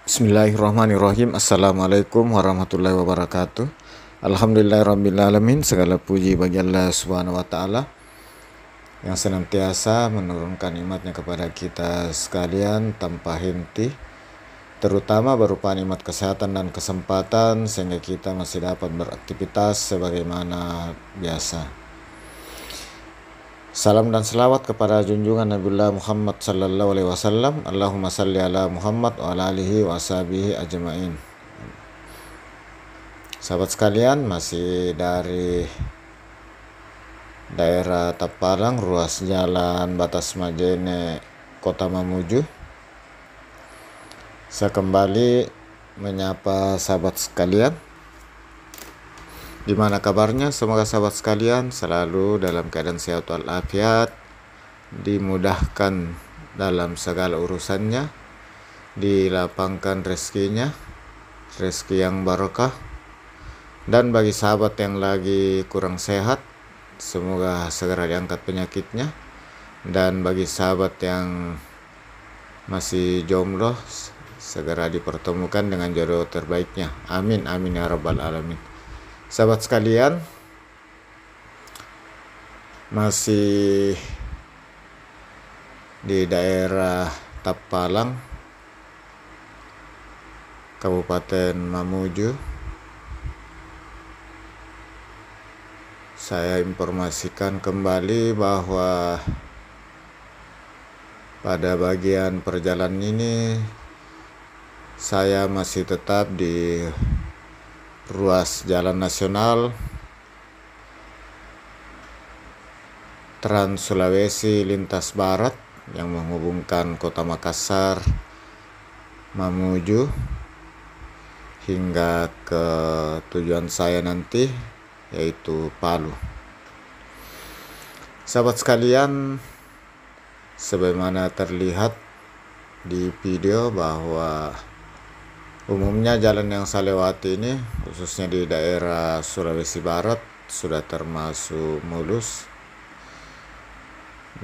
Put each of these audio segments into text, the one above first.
Bismillahirrahmanirrahim. Assalamualaikum warahmatullahi wabarakatuh. Alhamdulillahirrabbilalamin. Segala puji bagi Allah subhanahu wa ta'ala yang senantiasa menurunkan nikmatnya kepada kita sekalian tanpa henti, terutama berupa nikmat kesehatan dan kesempatan sehingga kita masih dapat beraktivitas sebagaimana biasa. Salam dan selawat kepada junjungan Nabiullah Muhammad sallallahu alaihi wasallam. Allahumma salli ala Muhammad wa ala alihi wa ashabihi ajma'in. Sahabat sekalian, masih dari daerah Tapalang, ruas jalan Batas Majene, Kota Mamuju. Saya kembali menyapa sahabat sekalian. Gimana kabarnya? Semoga sahabat sekalian selalu dalam keadaan sehat walafiat, dimudahkan dalam segala urusannya, dilapangkan rezekinya, rezeki yang barokah. Dan bagi sahabat yang lagi kurang sehat, semoga segera diangkat penyakitnya. Dan bagi sahabat yang masih jomblo, segera dipertemukan dengan jodoh terbaiknya. Amin, amin ya rabbal alamin. Sahabat sekalian, masih di daerah Tapalang, Kabupaten Mamuju. Saya informasikan kembali bahwa pada bagian perjalanan ini saya masih tetap di ruas jalan nasional Trans Sulawesi lintas barat yang menghubungkan kota Makassar, Mamuju hingga ke tujuan saya nanti, yaitu Palu. Sahabat sekalian, sebagaimana terlihat di video bahwa umumnya jalan yang saya lewati ini, khususnya di daerah Sulawesi Barat, sudah termasuk mulus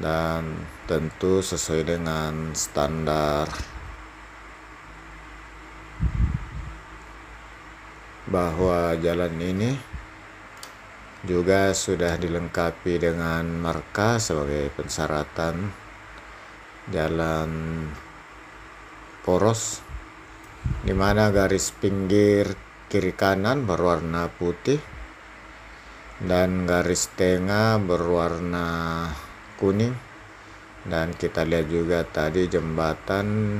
dan tentu sesuai dengan standar bahwa jalan ini juga sudah dilengkapi dengan marka sebagai pensyaratan jalan poros, di mana garis pinggir kiri kanan berwarna putih dan garis tengah berwarna kuning. Dan kita lihat juga tadi jembatan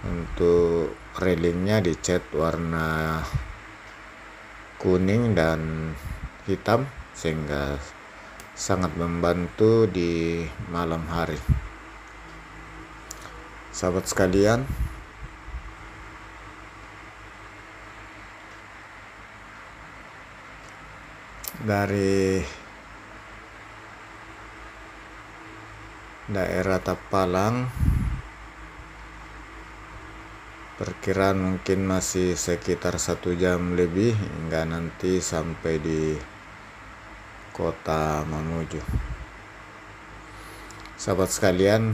untuk railingnya dicat warna kuning dan hitam, sehingga sangat membantu di malam hari. Sahabat sekalian, dari daerah Tapalang perkiraan mungkin masih sekitar 1 jam lebih hingga nanti sampai di kota Mamuju. Sahabat sekalian,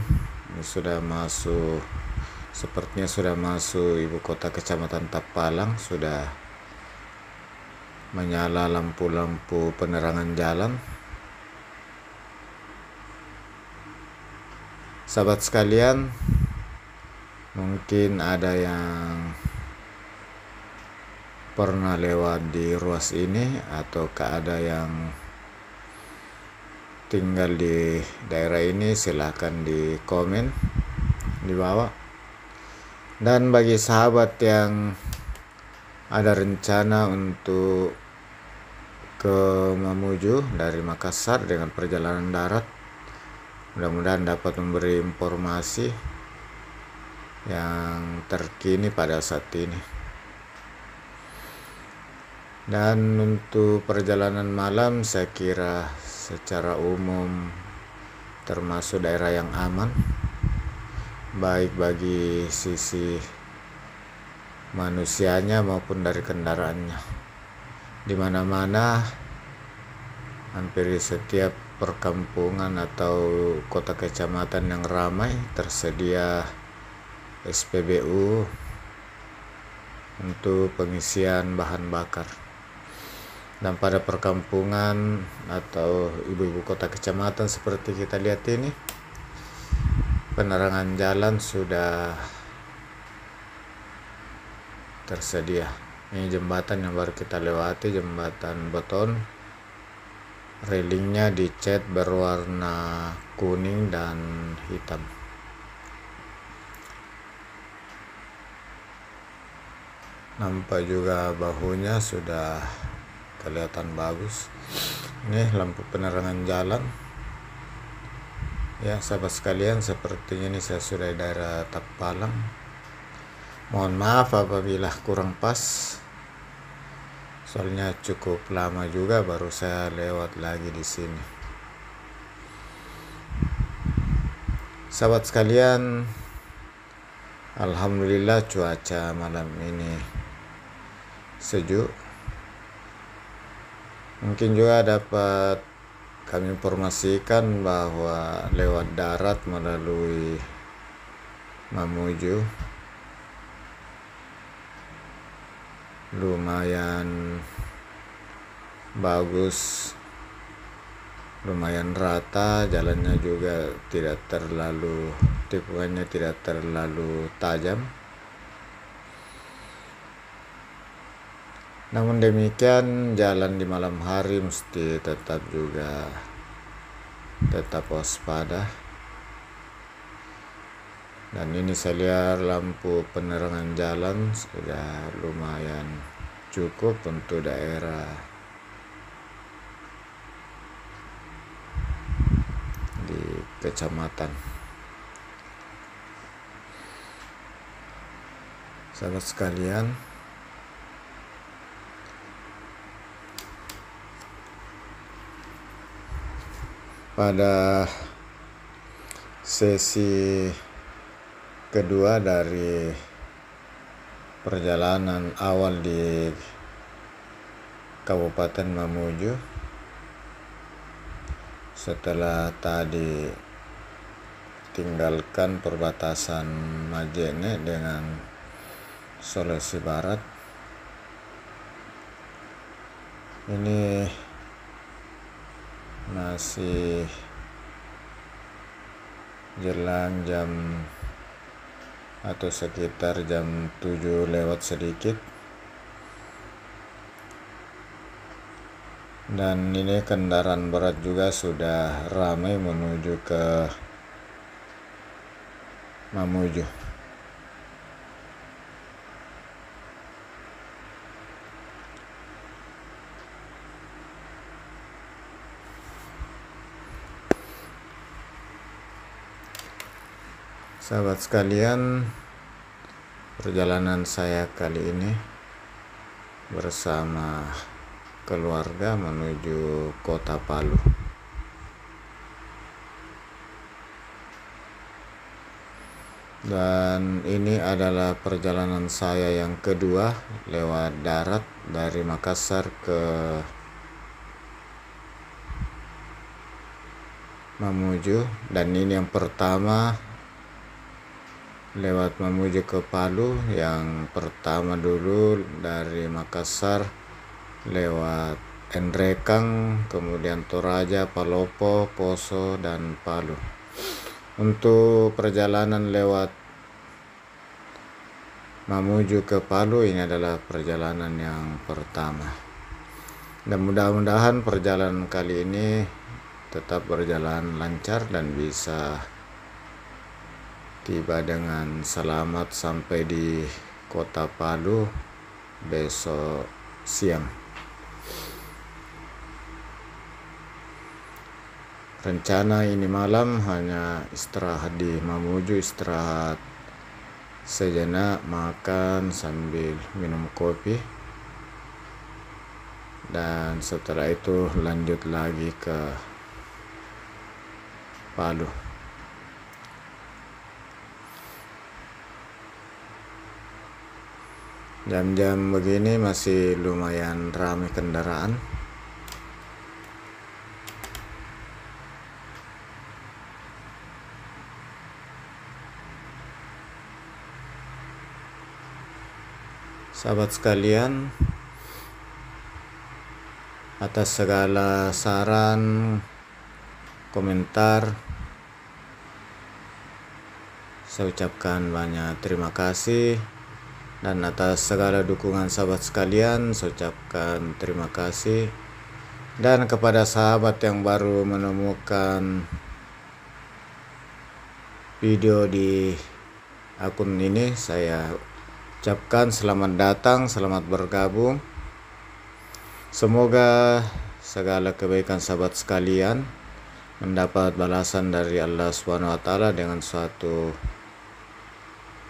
ini sepertinya sudah masuk ibu kota kecamatan Tapalang, sudah menyala lampu-lampu penerangan jalan. Sahabat sekalian, mungkin ada yang pernah lewat di ruas ini ataukah ada yang tinggal di daerah ini, silahkan di komen di bawah. Dan bagi sahabat yang ada rencana untuk ke Mamuju dari Makassar dengan perjalanan darat, mudah-mudahan dapat memberi informasi yang terkini pada saat ini. Dan untuk perjalanan malam, saya kira secara umum termasuk daerah yang aman, baik bagi sisi manusianya maupun dari kendaraannya. Di mana-mana, hampir di setiap perkampungan atau kota kecamatan yang ramai tersedia SPBU untuk pengisian bahan bakar. Dan pada perkampungan atau ibu-ibu kota kecamatan seperti kita lihat ini, penerangan jalan sudah tersedia. Ini jembatan yang baru kita lewati, jembatan beton. Railingnya dicat berwarna kuning dan hitam. Nampak juga bahunya sudah kelihatan bagus. Ini lampu penerangan jalan. Ya, sahabat sekalian, sepertinya ini saya sudah di daerah Tapalang. Mohon maaf apabila kurang pas. Soalnya cukup lama juga baru saya lewat lagi di sini. Sahabat sekalian, alhamdulillah cuaca malam ini sejuk. Mungkin juga dapat kami informasikan bahwa lewat darat melalui Mamuju lumayan bagus, lumayan rata, jalannya juga tidak terlalu, tikungannya tidak terlalu tajam. Namun demikian, jalan di malam hari mesti tetap waspada. Dan ini saya lihat lampu penerangan jalan sudah lumayan cukup untuk daerah di kecamatan. Sahabat sekalian, pada sesi kedua dari perjalanan awal di Kabupaten Mamuju, setelah tadi tinggalkan perbatasan Majene dengan Sulawesi Barat, ini masih jelang jam atau sekitar jam 7 lewat sedikit. Dan ini kendaraan berat juga sudah ramai menuju ke Mamuju. Sahabat sekalian, perjalanan saya kali ini bersama keluarga menuju kota Palu. Dan ini adalah perjalanan saya yang kedua lewat darat dari Makassar ke Mamuju, dan ini yang pertama lewat Mamuju ke Palu. Yang pertama dulu dari Makassar lewat Nrekang, kemudian Toraja, Palopo, Poso, dan Palu. Untuk perjalanan lewat Mamuju ke Palu ini adalah perjalanan yang pertama. Dan mudah-mudahan perjalanan kali ini tetap berjalan lancar dan bisa tiba dengan selamat sampai di kota Palu besok siang. Rencana ini malam hanya istirahat di Mamuju, istirahat sejenak, makan sambil minum kopi, dan setelah itu lanjut lagi ke Palu. Jam-jam begini masih lumayan ramai kendaraan. Sahabat sekalian, atas segala saran, komentar, saya ucapkan banyak terima kasih. Dan atas segala dukungan sahabat sekalian, saya ucapkan terima kasih. Dan kepada sahabat yang baru menemukan video di akun ini, saya ucapkan selamat datang, selamat bergabung. Semoga segala kebaikan sahabat sekalian mendapat balasan dari Allah SWT dengan suatu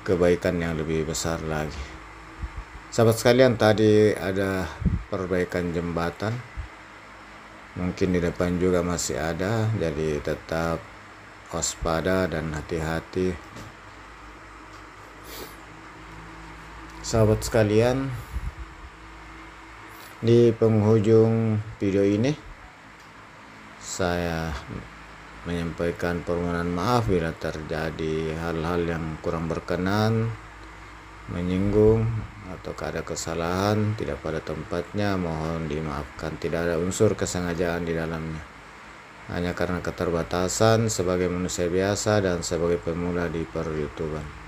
kebaikan yang lebih besar lagi. Sahabat sekalian, tadi ada perbaikan jembatan, mungkin di depan juga masih ada, jadi tetap waspada dan hati-hati. Sahabat sekalian, di penghujung video ini saya menyampaikan permohonan maaf bila terjadi hal-hal yang kurang berkenan, menyinggung, atau ada kesalahan tidak pada tempatnya, mohon dimaafkan. Tidak ada unsur kesengajaan di dalamnya, hanya karena keterbatasan sebagai manusia biasa dan sebagai pemula di per-YouTuber.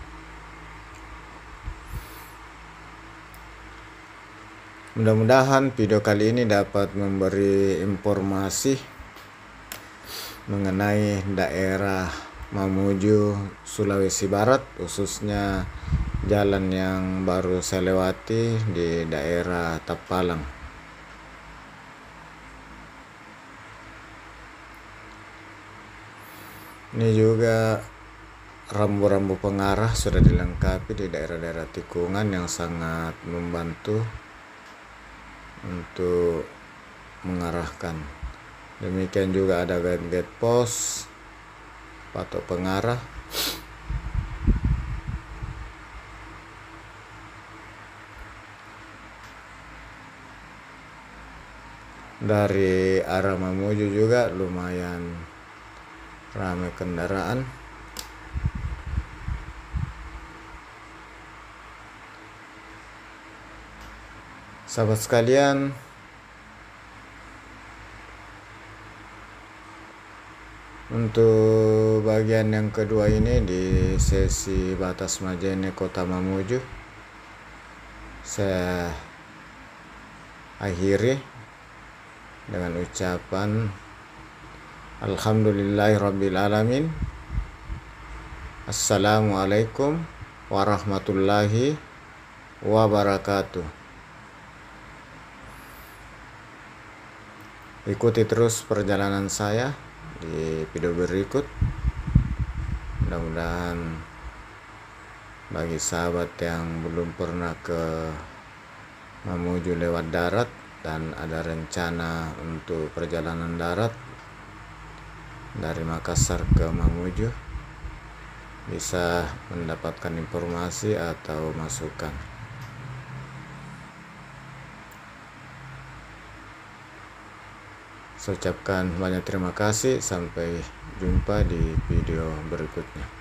Mudah-mudahan video kali ini dapat memberi informasi mengenai daerah Mamuju, Sulawesi Barat, khususnya jalan yang baru saya lewati di daerah Tapalang. Ini juga rambu-rambu pengarah sudah dilengkapi di daerah-daerah tikungan yang sangat membantu untuk mengarahkan. Demikian juga ada gate pos, patok pengarah. Dari arah Mamuju juga lumayan ramai kendaraan. Sahabat sekalian, untuk bagian yang kedua ini di sesi batas Majene Kota Mamuju, saya akhiri dengan ucapan Alhamdulillahirrabbilalamin. Assalamualaikum warahmatullahi wabarakatuh. Ikuti terus perjalanan saya di video berikut. Mudah-mudahan bagi sahabat yang belum pernah ke Mamuju lewat darat dan ada rencana untuk perjalanan darat dari Makassar ke Mamuju, bisa mendapatkan informasi atau masukan. Saya ucapkan banyak terima kasih. Sampai jumpa di video berikutnya.